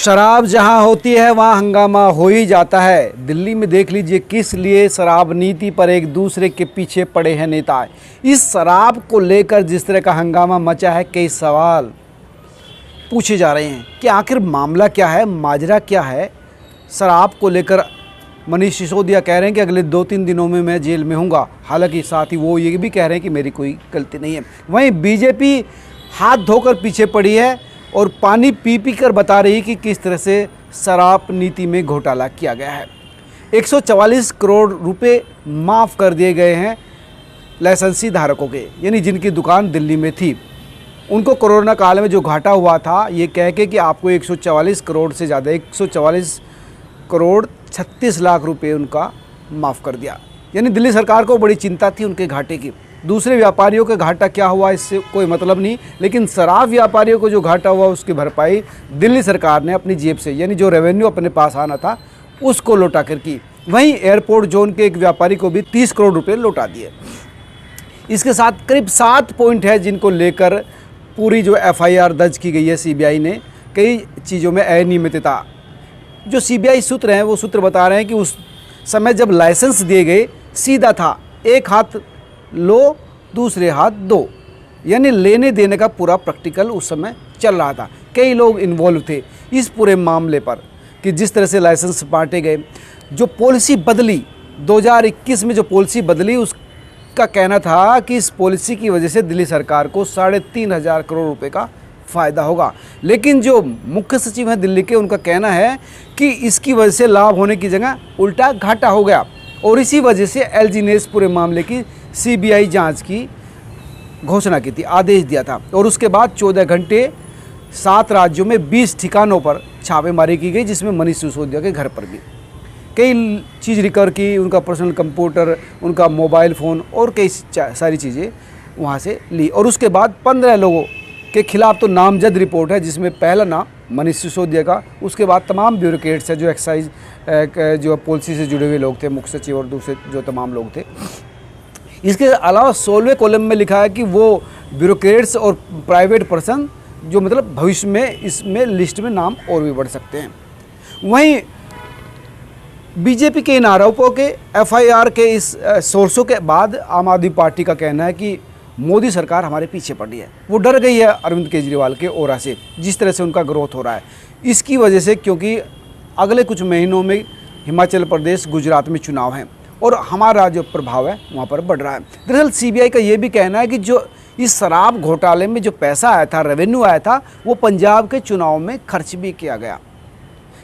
शराब जहां होती है वहां हंगामा हो ही जाता है। दिल्ली में देख लीजिए किस लिए शराब नीति पर एक दूसरे के पीछे पड़े हैं नेता। इस शराब को लेकर जिस तरह का हंगामा मचा है, कई सवाल पूछे जा रहे हैं कि आखिर मामला क्या है, माजरा क्या है। शराब को लेकर मनीष सिसोदिया कह रहे हैं कि अगले 2-3 दिनों में मैं जेल में हूँगा। हालांकि साथ ही वो ये भी कह रहे हैं कि मेरी कोई गलती नहीं है। वहीं बीजेपी हाथ धोकर पीछे पड़ी है और पानी पी पी कर बता रही कि किस तरह से शराब नीति में घोटाला किया गया है। 144 करोड़ रुपए माफ़ कर दिए गए हैं लाइसेंसी धारकों के, यानी जिनकी दुकान दिल्ली में थी। उनको कोरोना काल में जो घाटा हुआ था, ये कह के कि आपको 144 करोड़ से ज़्यादा 144 करोड़ 36 लाख रुपए उनका माफ़ कर दिया। यानी दिल्ली सरकार को बड़ी चिंता थी उनके घाटे की। दूसरे व्यापारियों का घाटा क्या हुआ इससे कोई मतलब नहीं, लेकिन शराब व्यापारियों को जो घाटा हुआ उसकी भरपाई दिल्ली सरकार ने अपनी जेब से, यानी जो रेवेन्यू अपने पास आना था उसको लौटा कर की। वहीं एयरपोर्ट जोन के एक व्यापारी को भी 30 करोड़ रुपए लौटा दिए। इसके साथ करीब 7 पॉइंट है जिनको लेकर पूरी जो FIR दर्ज की गई है सीबीआई ने। कई चीज़ों में अनियमितता, जो सीबीआई सूत्र हैं वो सूत्र बता रहे हैं कि उस समय जब लाइसेंस दिए गए सीधा था, एक हाथ लो दूसरे हाथ दो, यानी लेने देने का पूरा प्रैक्टिकल उस समय चल रहा था। कई लोग इन्वॉल्व थे इस पूरे मामले पर कि जिस तरह से लाइसेंस बांटे गए। जो पॉलिसी बदली 2021 में, जो पॉलिसी बदली, उसका कहना था कि इस पॉलिसी की वजह से दिल्ली सरकार को 3,500 करोड़ रुपए का फ़ायदा होगा। लेकिन जो मुख्य सचिव हैं दिल्ली के, उनका कहना है कि इसकी वजह से लाभ होने की जगह उल्टा घाटा हो गया और इसी वजह से LG ने इस पूरे मामले की CBI जांच की घोषणा की थी, आदेश दिया था। और उसके बाद 14 घंटे 7 राज्यों में 20 ठिकानों पर छापेमारी की गई, जिसमें मनीष सिसोदिया के घर पर भी कई चीज़ रिकवर की। उनका पर्सनल कंप्यूटर, उनका मोबाइल फ़ोन और कई सारी चीज़ें वहाँ से ली। और उसके बाद 15 लोगों के खिलाफ तो नामजद रिपोर्ट है, जिसमें पहला नाम मनीष सिसोदिया का, उसके बाद तमाम ब्यूरोक्रेट्स है, जो एक्साइज जो पॉलिसी से जुड़े हुए लोग थे, मुख्य सचिव और दूसरे जो तमाम लोग थे। इसके अलावा 16वें कॉलम में लिखा है कि वो ब्यूरोक्रेट्स और प्राइवेट पर्सन जो मतलब भविष्य में इसमें लिस्ट में नाम और भी बढ़ सकते हैं। वहीं बीजेपी के इन आरोपों के FIR के इस सोर्सों के बाद आम आदमी पार्टी का कहना है कि मोदी सरकार हमारे पीछे पड़ी है। वो डर गई है अरविंद केजरीवाल के ऑरा से, जिस तरह से उनका ग्रोथ हो रहा है इसकी वजह से, क्योंकि अगले कुछ महीनों में हिमाचल प्रदेश, गुजरात में चुनाव हैं और हमारा जो प्रभाव है वहाँ पर बढ़ रहा है। दरअसल CBI का ये भी कहना है कि जो इस शराब घोटाले में जो पैसा आया था, रेवेन्यू आया था, वो पंजाब के चुनाव में खर्च भी किया गया।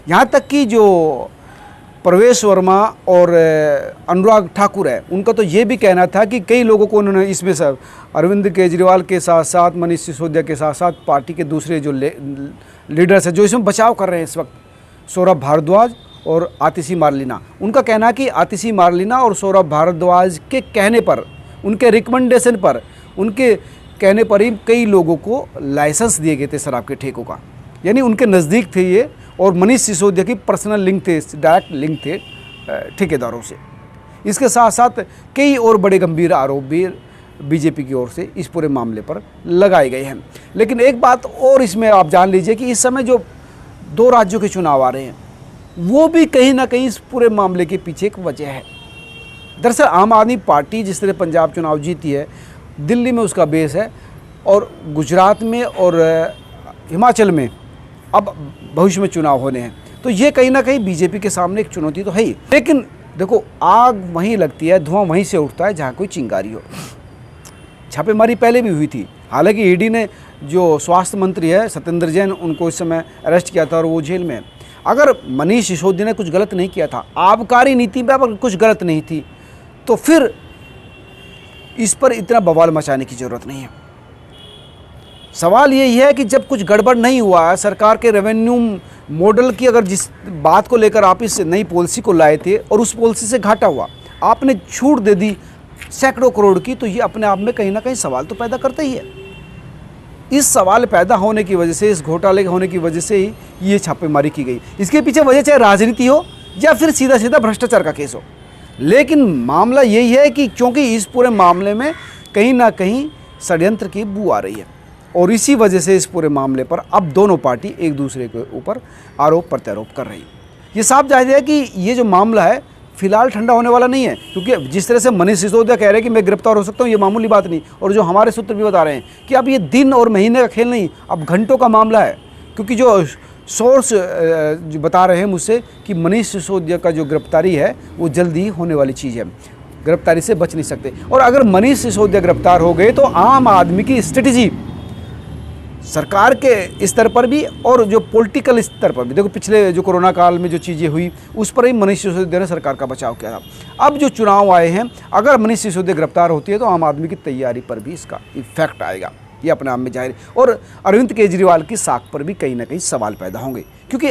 यहाँ तक कि जो प्रवेश वर्मा और अनुराग ठाकुर है, उनका तो ये भी कहना था कि कई लोगों को उन्होंने इसमें सब अरविंद केजरीवाल के साथ साथ, मनीष सिसोदिया के साथ साथ पार्टी के दूसरे जो लीडर्स हैं जो इसमें बचाव कर रहे हैं इस वक्त, सौरभ भारद्वाज और आतिशी मारलीना। उनका कहना है कि आतिशी मारलीना और सौरभ भारद्वाज के कहने पर, उनके रिकमेंडेशन पर, उनके कहने पर ही कई लोगों को लाइसेंस दिए गए थे शराब के ठेकों का, यानी उनके नज़दीक थे ये। और मनीष सिसोदिया की पर्सनल लिंक थे, डायरेक्ट लिंक थे ठेकेदारों से। इसके साथ साथ कई और बड़े गंभीर आरोप भी बीजेपी की ओर से इस पूरे मामले पर लगाए गए हैं। लेकिन एक बात और इसमें आप जान लीजिए कि इस समय जो 2 राज्यों के चुनाव आ रहे हैं वो भी कहीं ना कहीं इस पूरे मामले के पीछे एक वजह है। दरअसल आम आदमी पार्टी जिस तरह पंजाब चुनाव जीती है, दिल्ली में उसका बेस है और गुजरात में और हिमाचल में अब भविष्य में चुनाव होने हैं, तो ये कहीं ना कहीं बीजेपी के सामने एक चुनौती तो है ही। लेकिन देखो, आग वहीं लगती है, धुआं वहीं से उठता है जहाँ कोई चिंगारी हो। छापेमारी पहले भी हुई थी, हालांकि ED ने जो स्वास्थ्य मंत्री है सत्येंद्र जैन, उनको इस समय अरेस्ट किया था और वो जेल में है। अगर मनीष सिसोदिया ने कुछ गलत नहीं किया था, आबकारी नीति में अगर कुछ गलत नहीं थी, तो फिर इस पर इतना बवाल मचाने की ज़रूरत नहीं है। सवाल यही है कि जब कुछ गड़बड़ नहीं हुआ है, सरकार के रेवेन्यू मॉडल की अगर जिस बात को लेकर आप इस नई पॉलिसी को लाए थे और उस पॉलिसी से घाटा हुआ, आपने छूट दे दी सैकड़ों करोड़ की, तो ये अपने आप में कहीं ना कहीं सवाल तो पैदा करता ही है। इस सवाल पैदा होने की वजह से, इस घोटाले होने की वजह से ही ये छापेमारी की गई। इसके पीछे वजह चाहे राजनीति हो या फिर सीधा सीधा भ्रष्टाचार का केस हो, लेकिन मामला यही है कि क्योंकि इस पूरे मामले में कहीं ना कहीं षड्यंत्र की बू आ रही है। और इसी वजह से इस पूरे मामले पर अब दोनों पार्टी एक दूसरे के ऊपर आरोप प्रत्यारोप कर रही है। ये साफ जाहिर है कि ये जो मामला है फिलहाल ठंडा होने वाला नहीं है, क्योंकि जिस तरह से मनीष सिसोदिया कह रहे हैं कि मैं गिरफ्तार हो सकता हूँ, ये मामूली बात नहीं। और जो हमारे सूत्र भी बता रहे हैं कि अब ये दिन और महीने का खेल नहीं, अब घंटों का मामला है। क्योंकि जो सोर्स जो बता रहे हैं मुझसे कि मनीष सिसोदिया का जो गिरफ्तारी है वो जल्दी होने वाली चीज़ है, गिरफ्तारी से बच नहीं सकते। और अगर मनीष सिसोदिया गिरफ्तार हो गए तो आम आदमी की स्ट्रेटजी सरकार के स्तर पर भी और जो पॉलिटिकल स्तर पर भी, देखो पिछले जो कोरोना काल में जो चीज़ें हुई उस पर ही मनीष सिसोदिया ने सरकार का बचाव किया था। अब जो चुनाव आए हैं, अगर मनीष सिसोदिया गिरफ्तार होती है तो आम आदमी की तैयारी पर भी इसका इफेक्ट आएगा, ये अपने आप में जाहिर है। और अरविंद केजरीवाल की साख पर भी कहीं ना कहीं सवाल पैदा होंगे, क्योंकि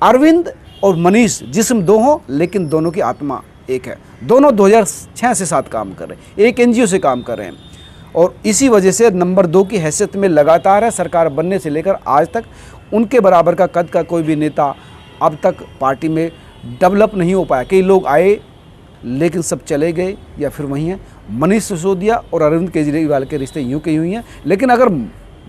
अरविंद और मनीष जिस्म दो हों लेकिन दोनों की आत्मा एक है। दोनों 2006 से साथ काम कर रहे हैं, एक एनजीओ से काम कर रहे हैं, और इसी वजह से नंबर 2 की हैसियत में लगातार है। सरकार बनने से लेकर आज तक उनके बराबर का कद का कोई भी नेता अब तक पार्टी में डेवलप नहीं हो पाया। कई लोग आए लेकिन सब चले गए या फिर वहीं हैं। मनीष सिसोदिया और अरविंद केजरीवाल के रिश्ते यूं के यूं ही हैं, लेकिन अगर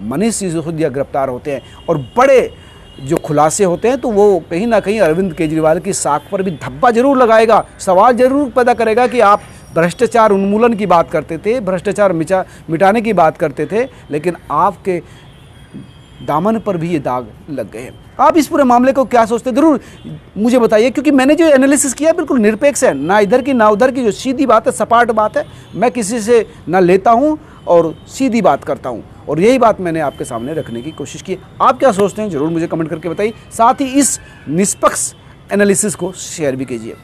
मनीष सिसोदिया गिरफ्तार होते हैं और बड़े जो खुलासे होते हैं तो वो कहीं ना कहीं अरविंद केजरीवाल की साख पर भी धब्बा जरूर लगाएगा, सवाल जरूर पैदा करेगा कि आप भ्रष्टाचार उन्मूलन की बात करते थे, भ्रष्टाचार मिटाने की बात करते थे, लेकिन आपके दामन पर भी ये दाग लग गए हैं। आप इस पूरे मामले को क्या सोचते हैं जरूर मुझे बताइए, क्योंकि मैंने जो एनालिसिस किया बिल्कुल निरपेक्ष है, ना इधर की ना उधर की, जो सीधी बात है, सपाट बात है। मैं किसी से ना लेता हूँ और सीधी बात करता हूँ, और यही बात मैंने आपके सामने रखने की कोशिश की। आप क्या सोचते हैं जरूर मुझे कमेंट करके बताइए। साथ ही इस निष्पक्ष एनालिसिस को शेयर भी कीजिए,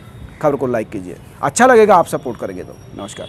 खबर को लाइक कीजिए। अच्छा लगेगा आप सपोर्ट करेंगे तो। नमस्कार।